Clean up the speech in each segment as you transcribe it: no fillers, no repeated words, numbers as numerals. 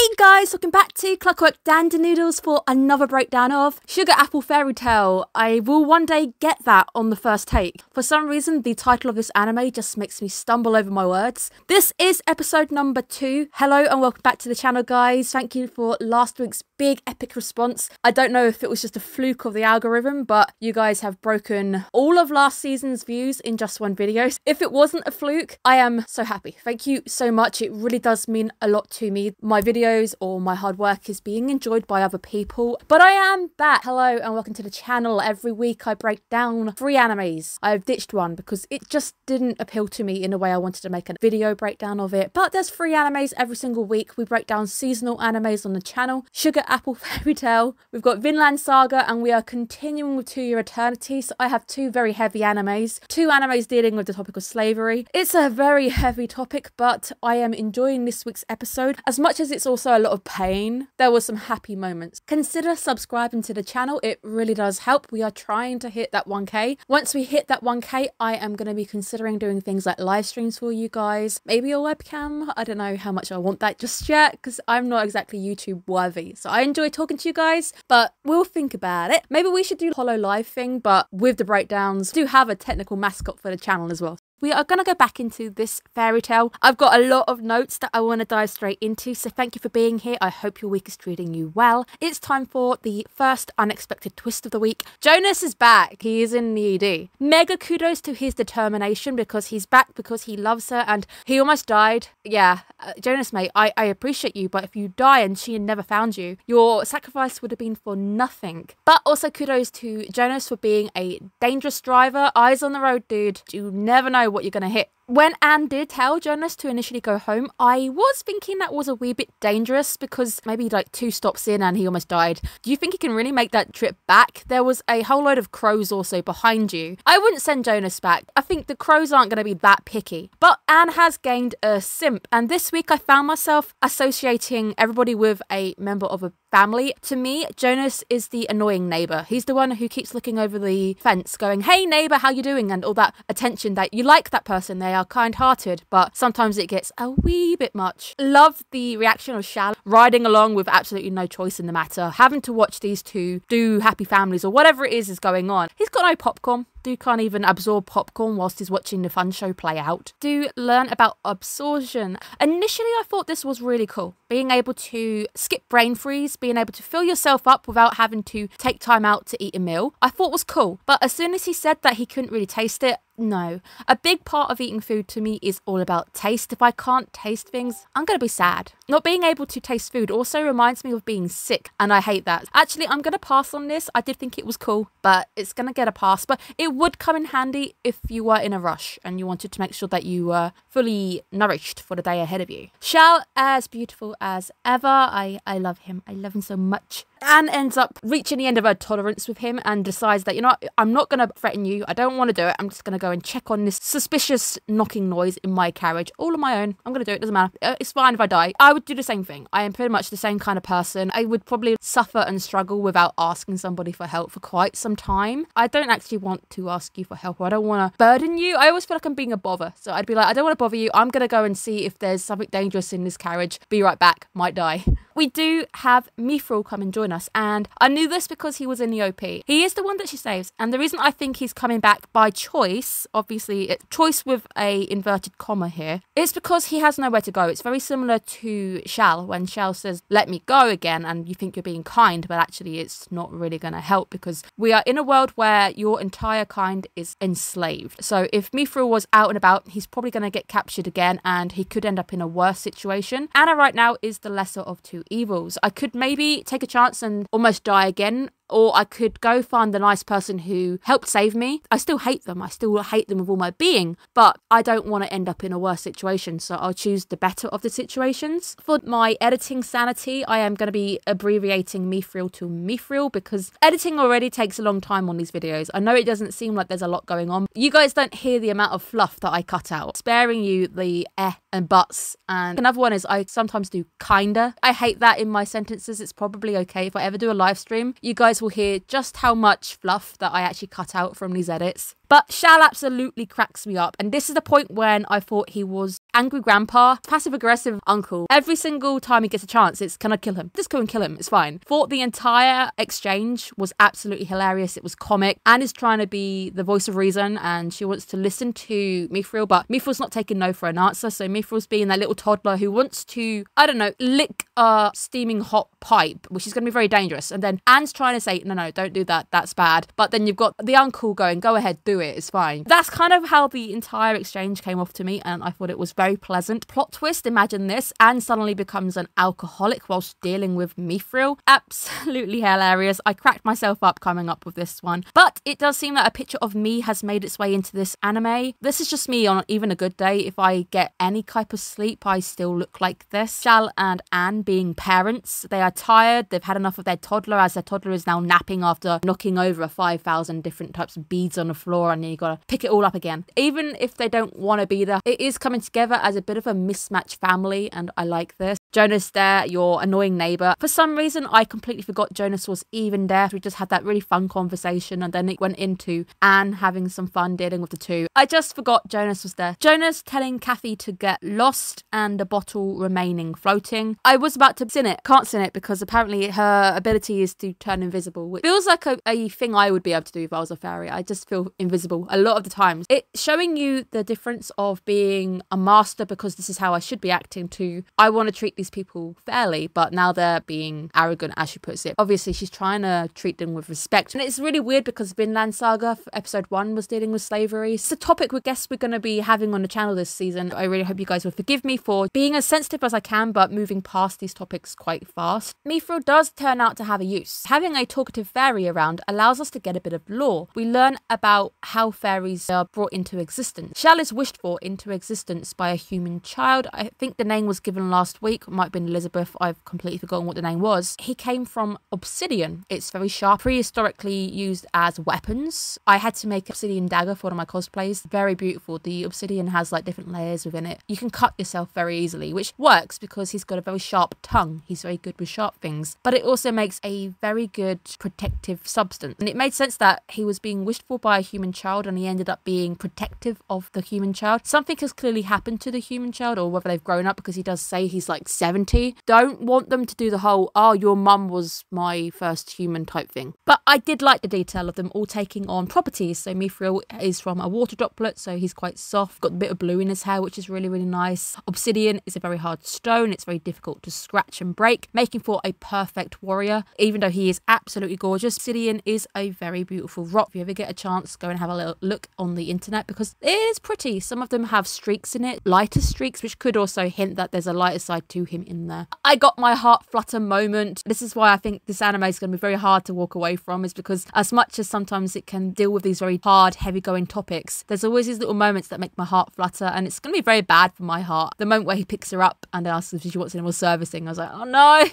Hey guys, welcome back to Clockwork and Noodles for another breakdown of Sugar Apple Fairy Tale. I will one day get that on the first take. For some reason, the title of this anime just makes me stumble over my words. This is episode number 2. Hello and welcome back to the channel, guys. Thank you for last week's big epic response. I don't know if it was just a fluke of the algorithm, but you guys have broken all of last season's views in just one video. If it wasn't a fluke, I am so happy. Thank you so much. It really does mean a lot to me. My videos or my hard work is being enjoyed by other people, but I am back. Hello and welcome to the channel. Every week I break down 3 animes. I've ditched one because it just didn't appeal to me in a way I wanted to make a video breakdown of it, but there's 3 animes every single week. We break down seasonal animes on the channel. Sugar Apple Fairy Tale, we've got Vinland Saga, and we are continuing with To Your Eternity. So I have 2 very heavy animes, 2 animes dealing with the topic of slavery. It's a very heavy topic, but I am enjoying this week's episode. As much as it's also a lot of pain, there were some happy moments. Consider subscribing to the channel. It really does help. We are trying to hit that 1k. Once we hit that 1k, I am going to be considering doing things like live streams for you guys. Maybe a webcam. I don't know how much I want that just yet because I'm not exactly YouTube worthy. So I enjoy talking to you guys, but we'll think about it. Maybe we should do the Hollow Live thing, but with the breakdowns. Do have a technical mascot for the channel as well. We are going to go back into this fairy tale. I've got a lot of notes that I want to dive straight into, so thank you for being here. I hope your week is treating you well. It's time for the first unexpected twist of the week. Jonas is back. He is in the ED. Mega kudos to his determination because he's back because he loves her and he almost died. Yeah, Jonas, mate, I appreciate you, but if you die and she never found you, your sacrifice would have been for nothing. But also kudos to Jonas for being a dangerous driver. Eyes on the road, dude. You never know what you're going to hit. When Anne did tell Jonas to initially go home, I was thinking that was a wee bit dangerous because maybe like 2 stops in and he almost died. Do you think he can really make that trip back? There was a whole load of crows also behind you. I wouldn't send Jonas back. I think the crows aren't going to be that picky. But Anne has gained a simp, and this week I found myself associating everybody with a member of a family. To me, Jonas is the annoying neighbour. He's the one who keeps looking over the fence going, hey neighbour, how you doing? And all that attention that you like that person. They are kind-hearted, but sometimes it gets a wee bit much. Love the reaction of Shal riding along with absolutely no choice in the matter, having to watch these 2 do happy families or whatever it is going on. He's got no popcorn. Dude can't even absorb popcorn whilst he's watching the fun show play out. Do learn about absorption. Initially, I thought this was really cool. Being able to skip brain freeze, being able to fill yourself up without having to take time out to eat a meal, I thought was cool. But as soon as he said that he couldn't really taste it, no. A big part of eating food to me is all about taste. If I can't taste things, I'm going to be sad. Not being able to taste food also reminds me of being sick, and I hate that. Actually, I'm going to pass on this. I did think it was cool, but it's going to get a pass. But it would come in handy if you were in a rush and you wanted to make sure that you were fully nourished for the day ahead of you. Shal, as beautiful as ever. I love him. I love him so much. Anne ends up reaching the end of her tolerance with him and decides that, you know, I'm not going to threaten you. I don't want to do it. I'm just going to go and check on this suspicious knocking noise in my carriage all on my own. I'm going to do it. Doesn't matter. It's fine if I die. I would do the same thing. I am pretty much the same kind of person. I would probably suffer and struggle without asking somebody for help for quite some time. I don't actually want to ask you for help. I don't want to burden you. I always feel like I'm being a bother. So I'd be like, I don't want to bother you. I'm going to go and see if there's something dangerous in this carriage. Be right back. Might die. We do have Mithril come and join us, and I knew this because he was in the OP. He is the one that she saves, and the reason I think he's coming back by choice, obviously choice with a inverted comma here, is because he has nowhere to go. It's very similar to Shal when Shal says, let me go again, and you think you're being kind, but actually it's not really going to help because we are in a world where your entire kind is enslaved. So if Mithril was out and about, he's probably going to get captured again, and he could end up in a worse situation. Anna right now is the lesser of 2 evils. I could maybe take a chance and almost die again, or I could go find the nice person who helped save me. I still hate them. I still hate them with all my being, but I don't want to end up in a worse situation, so I'll choose the better of the situations. For my editing sanity, I am going to be abbreviating Mithril to Mithril because editing already takes a long time on these videos. I know it doesn't seem like there's a lot going on. You guys don't hear the amount of fluff that I cut out, sparing you the and buts. And another one is I sometimes do kinda. I hate that in my sentences. It's probably okay if I ever do a live stream. You guys will hear just how much fluff that I actually cut out from these edits. But Shal absolutely cracks me up, and this is the point when I thought he was angry grandpa, passive-aggressive uncle. Every single time he gets a chance, it's, can I kill him? Just go and kill him, it's fine. Thought the entire exchange was absolutely hilarious. It was comic. Anne is trying to be the voice of reason, and she wants to listen to Mithril, but Mithril's not taking no for an answer, so Mithril's being that little toddler who wants to, I don't know, lick a steaming hot pipe, which is going to be very dangerous. And then Anne's trying to say, no, don't do that, that's bad. But then you've got the uncle going, go ahead, do it, it's fine. That's kind of how the entire exchange came off to me, and I thought it was very pleasant. Plot twist, imagine this, Anne suddenly becomes an alcoholic whilst dealing with Mithril. Absolutely hilarious. I cracked myself up coming up with this one. But it does seem that a picture of me has made its way into this anime. This is just me on even a good day. If I get any type of sleep, I still look like this. Shal and Anne being parents, they are tired, they've had enough of their toddler, as their toddler is now napping after knocking over 5,000 different types of beads on the floor, and then you gotta pick it all up again. Even if they don't want to be there, it is coming together as a bit of a mismatched family, and I like this. Jonas there, your annoying neighbour. For some reason, I completely forgot Jonas was even there. We just had that really fun conversation, and then it went into Anne having some fun dealing with the two. I just forgot Jonas was there. Jonas telling Kathy to get lost and the bottle remaining floating. I was about to sin it. Can't sin it because apparently her ability is to turn invisible, which feels like a thing I would be able to do if I was a fairy. I just feel invisible a lot of the times. It's showing you the difference of being a master, because this is how I should be acting, to I want to treat these people fairly, but now they're being arrogant, as she puts it. Obviously, she's trying to treat them with respect. And it's really weird because Vinland Saga episode 1 was dealing with slavery. It's a topic we guess we're going to be having on the channel this season. I really hope you guys will forgive me for being as sensitive as I can, but moving past these topics quite fast. Mithril does turn out to have a use. Having a talkative fairy around allows us to get a bit of lore. We learn about how fairies are brought into existence. Shal is wished for into existence by a human child. I think the name was given last week. It might have been Elizabeth. I've completely forgotten what the name was. He came from obsidian. It's very sharp, prehistorically used as weapons. I had to make an obsidian dagger for one of my cosplays. Very beautiful. The obsidian has like different layers within it. You can cut yourself very easily, which works because he's got a very sharp tongue. He's very good with sharp things, but it also makes a very good protective substance. And it made sense that he was being wished for by a human child, and he ended up being protective of the human child. Something has clearly happened to the human child, or whether they've grown up, because he does say he's like 70. Don't want them to do the whole, oh, your mum was my first human type thing. But I did like the detail of them all taking on properties. So Mithril is from a water droplet, so he's quite soft, got a bit of blue in his hair, which is really, really nice. Obsidian is a very hard stone. It's very difficult to scratch and break, making for a perfect warrior, even though he is absolutely gorgeous. Obsidian is a very beautiful rock. If you ever get a chance, go and have a little look on the internet, because it is pretty. Some of them have streaks in it, lighter streaks, which could also hint that there's a lighter side to him in there. I got my heart flutter moment. This is why I think this anime is going to be very hard to walk away from, is because as much as sometimes it can deal with these very hard, heavy going topics, there's always these little moments that make my heart flutter, and it's going to be very bad for my heart. The moment where he picks her up and asks if she wants any more servicing, I was like, oh no,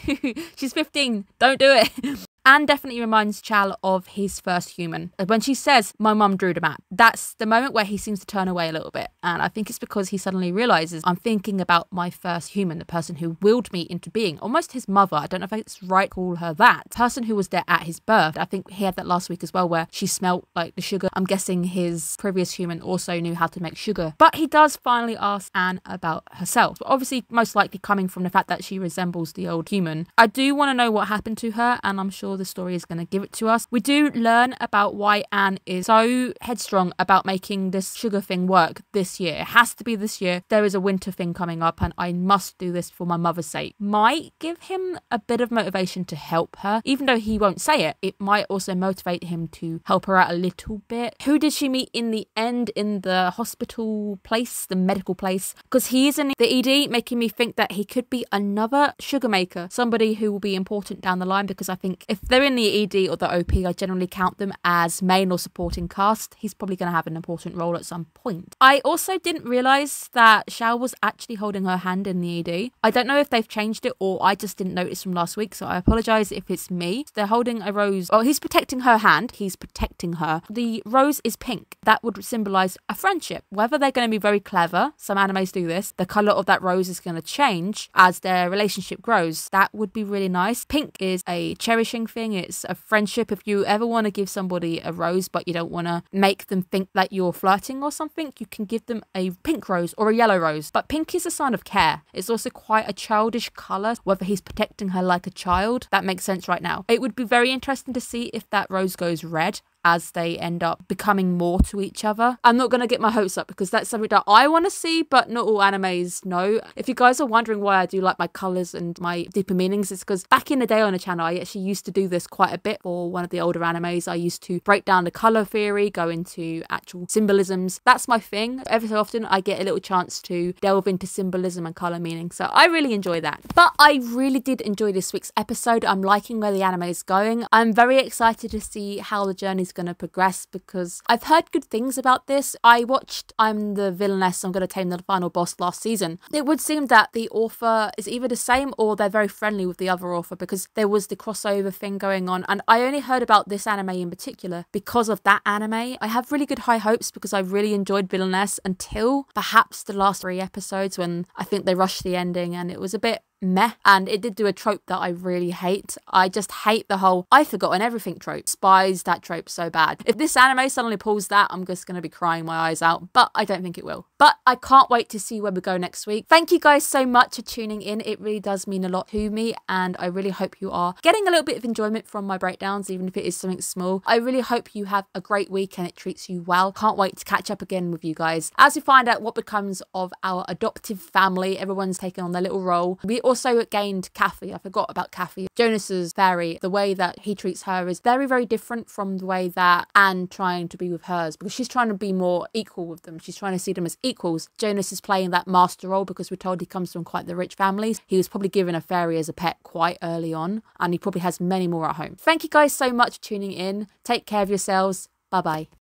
she's 15, don't do it. Anne definitely reminds Chal of his first human. When she says, my mum drew the map, that's the moment where he seems to turn away a little bit. And I think it's because he suddenly realises, I'm thinking about my first human, the person who willed me into being, almost his mother. I don't know if it's right to call her that. The person who was there at his birth. I think he had that last week as well, where she smelt like the sugar. I'm guessing his previous human also knew how to make sugar. But he does finally ask Anne about herself. But obviously, most likely coming from the fact that she resembles the old human. I do want to know what happened to her, and I'm sure the story is going to give it to us. We do learn about why Anne is so headstrong about making this sugar thing work this year. It has to be this year. There is a winter thing coming up, and I must do this for my mother's sake. Might give him a bit of motivation to help her. Even though he won't say it, it might also motivate him to help her out a little bit. Who did she meet in the end in the hospital place, the medical place? Because he is in the ED, making me think that he could be another sugar maker, somebody who will be important down the line, because I think if they're in the ED or the OP, I generally count them as main or supporting cast. He's probably going to have an important role at some point. I also didn't realise that Shao was actually holding her hand in the ED. I don't know if they've changed it, or I just didn't notice from last week, so I apologise if it's me. They're holding a rose. Oh, he's protecting her hand. He's protecting her. The rose is pink. That would symbolise a friendship. Whether they're going to be very clever, some animes do this, the colour of that rose is going to change as their relationship grows. That would be really nice. Pink is a cherishing caring thing. It's a friendship. If you ever want to give somebody a rose, but you don't want to make them think that you're flirting or something, you can give them a pink rose or a yellow rose. But pink is a sign of care. It's also quite a childish colour, whether he's protecting her like a child. That makes sense right now. It would be very interesting to see if that rose goes red as they end up becoming more to each other. I'm not going to get my hopes up because that's something that I want to see, but not all animes know. If you guys are wondering why I do like my colours and my deeper meanings, it's because back in the day on the channel, I actually used to do this quite a bit for one of the older animes. I used to break down the colour theory, go into actual symbolisms. That's my thing. Every so often, I get a little chance to delve into symbolism and colour meaning, so I really enjoy that. But I really did enjoy this week's episode. I'm liking where the anime is going. I'm very excited to see how the journey's going to progress because I've heard good things about this. I watched I'm the Villainess, I'm going to Tame the Final Boss last season. It would seem that the author is either the same or they're very friendly with the other author because there was the crossover thing going on, and I only heard about this anime in particular because of that anime. I have really good high hopes because I really enjoyed Villainess until perhaps the last 3 episodes when I think they rushed the ending and it was a bit meh, and it did do a trope that I really hate. I just hate the whole I've forgotten everything trope. Despise that trope so bad. If this anime suddenly pulls that, I'm just going to be crying my eyes out, but I don't think it will. But I can't wait to see where we go next week. Thank you guys so much for tuning in. It really does mean a lot to me, and I really hope you are getting a little bit of enjoyment from my breakdowns, even if it is something small. I really hope you have a great week and it treats you well. Can't wait to catch up again with you guys as we find out what becomes of our adoptive family. Everyone's taken on their little role. We also gained Kathy. I forgot about Kathy. Jonas's fairy. The way that he treats her is very, very different from the way that Anne trying to be with hers, because she's trying to be more equal with them. She's trying to see them as equals. Jonas is playing that master role because we're told he comes from quite the rich families. He was probably given a fairy as a pet quite early on, and he probably has many more at home. Thank you guys so much for tuning in. Take care of yourselves. Bye bye.